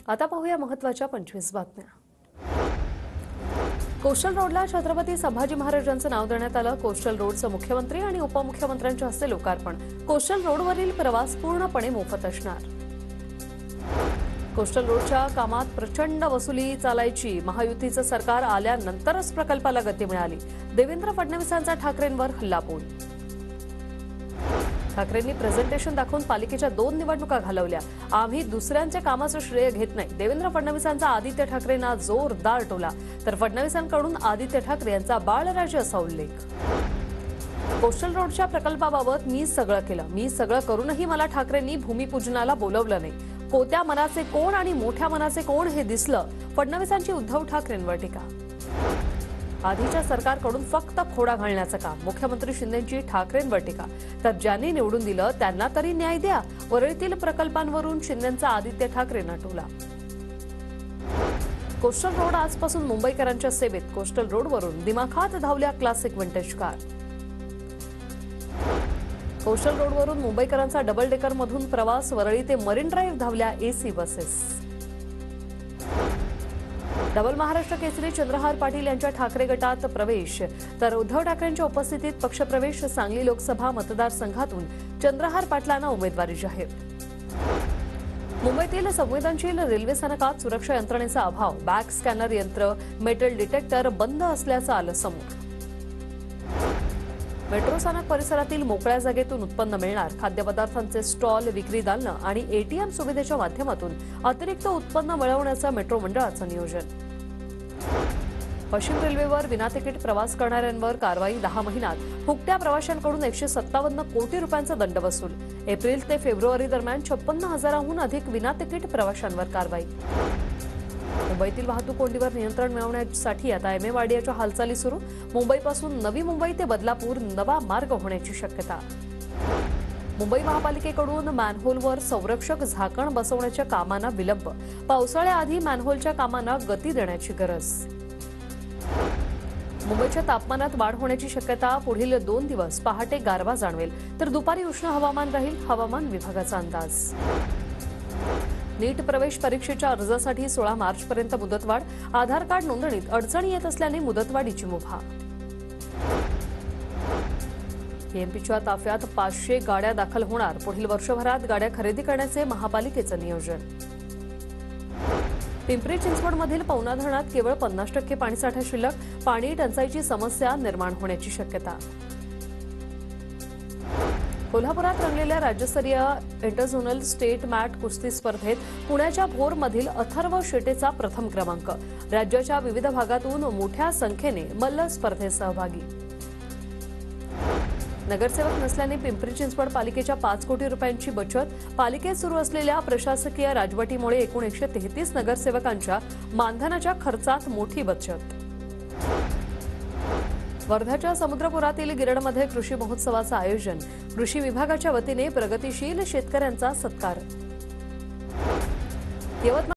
आता पाहूया महत्त्वाच्या 25 बातम्या। कोस्टल रोडला छत्रपती संभाजी महाराजांचं नाव देण्यात आलं। कोस्टल रोडचं मुख्यमंत्री आणि उपमुख्यमंत्र्यांच्या हस्ते लोकार्पण। कोस्टल रोडवरील प्रवास पूर्णपणे मोफत असणार। कोस्टल रोडच्या कामात प्रचंड वसुली चालायची। महायुतीचं सरकार आल्यानंतरच प्रकल्पाला गती मिळाली। देवेंद्र फडणवीसांचा ठाकरेंवर हल्लाबोल। ठाकरेंनी प्रेझेंटेशन दाखवून पालिकेच्या 2 निवडणुका घालवल्या। आम्ही दुसऱ्यांच्या कामाचं श्रेय घेत नाही। देवेंद्र फडणवीसांचा आदित्य ठाकरेंना जोरदार टोला, तर फडणवीसांकडून आदित्य ठाकरे यांचा बाळराजे असा उल्लेख। कोस्टल रोडच्या प्रकल्पाबाबत मी सगळं केलं। मी सगळं करूनही मला ठाकरेंनी भूमिपूजनाला बोलवलं नाही। कोत्या मनाचे कोण आणि मोठ्या मनाचे कोण हे दिसलं। फडणवीसांची उद्धव ठाकरेंवर टीका। आधीच्या सरकारकडून फक्त खोडा घालण्याचं काम। मुख्यमंत्री शिंदेंची ठाकरेंवर टीका, तर ज्यांनी निवडून दिलं त्यांना तरी न्याय द्या। वरळीतील प्रकल्पांवरून शिंदेंचा आदित्य ठाकरेंना टोला। कोस्टल रोड आजपासून मुंबईकरांच्या सेवेत। कोस्टल रोडवरून दिमाखात धावल्या क्लासिक विंटेज कार। कोस्टल रोडवरून मुंबईकरांचा डबल डेकर मधून प्रवास। वरळी ते मरीन ड्राईव्ह धावल्या AC buses. Double Maharashtra Kesari Chandrahar Patil यांच्या ठाकरे गटात प्रवेश, तर उद्धव ठाकरेंच्या उपस्थितीत पक्षप्रवेश। सांगली लोकसभा मतदारसंघातून चंद्रहार पाटलांना उमेदवारी जाहीर। मुंबईतील संवेदनशील रेल्वे स्थानकात सुरक्षा यंत्रणेचा अभाव। बॅक स्कॅनर यंत्र, मेटल डिटेक्टर बंद असल्याचं आलं समोर। मेट्रो स्थानक परिसरातील मोकळ्या जागेतून उत्पन्न मिळणार। खाद्यपदार्थांचे स्टॉल, विक्री दालनं आणि एटीएम सुविधेच्या माध्यमातून अतिरिक्त उत्पन्न मिळवण्याचं मेट्रो मंडळाचं नियोजन। पश्चिम रेल्वेवर विनातिकीट प्रवास करणाऱ्यांवर कारवाई। 10 महिन्यात फुकट्या प्रवाशांकडून 157 कोटी रुपयांचा दंड वसूल। एप्रिल ते फेब्रुवारी दरम्यान 56,000हून अधिक विनातिकीट प्रवाशांवर कारवाई। मुंबईतील वाहतूक कोंडीवर नियंत्रण मिळवण्यासाठी आता एमए वाडियाच्या हालचाली सुरू। मुंबईपासून नवी मुंबई ते बदलापूर नवा मार्ग होण्याची शक्यता। मुंबई महापालिकेकडून मॅनहोलवर संरक्षक झाकण बसवण्याच्या कामांना विलंब। पावसाळ्याआधी मॅनहोलच्या कामांना गती देण्याची गरज। मुंबईच्या तापमानात वाढ होण्याची शक्यता। पुढील 2 दिवस पहाटे गारवा जाणवेल, तर दुपारी उष्ण हवामान राहील। हवामान विभागाचा अंदाज। नीट प्रवेश परीक्षेच्या अर्जासाठी 16 मार्चपर्यंत मुदतवाढ। आधार कार्ड नोंदणीत अडचणी येत असल्याने मुदतवाढीची मुभा। एमपीच्या ताफ्यात 500 गाड्या दाखल होणार। पुढील वर्षभरात गाड्या खरेदी करण्याचे महापालिकेचं नियोजन। पिंपरी चिंचवडमधील पवना धरणात केवळ 50% पाणीसाठा शिल्लक। पाणी टंचाईची समस्या निर्माण होण्याची शक्यता। कोल्हापुरात रंगलेल्या राज्यस्तरीय इंटरझोनल स्टेट मॅट कुस्ती स्पर्धेत पुण्याच्या भोरमधील अथर्व शेटेचा प्रथम क्रमांक। राज्याच्या विविध भागातून मोठ्या संख्येने मल्ल स्पर्धेत सहभागी। नगरसेवक नसल्याने पिंपरी चिंचवड पालिकेच्या 5 कोटी रुपयांची बचत। पालिकेत सुरू असलेल्या प्रशासकीय राजवटीमुळे एकूण 133 नगरसेवकांच्या मानधनाच्या खर्चात मोठी बचत। वर्ध्याच्या समुद्रपुरातील गिरणमध्ये कृषी महोत्सवाचं आयोजन। कृषी विभागाच्या वतीने प्रगतिशील शेतकऱ्यांचा सत्कार।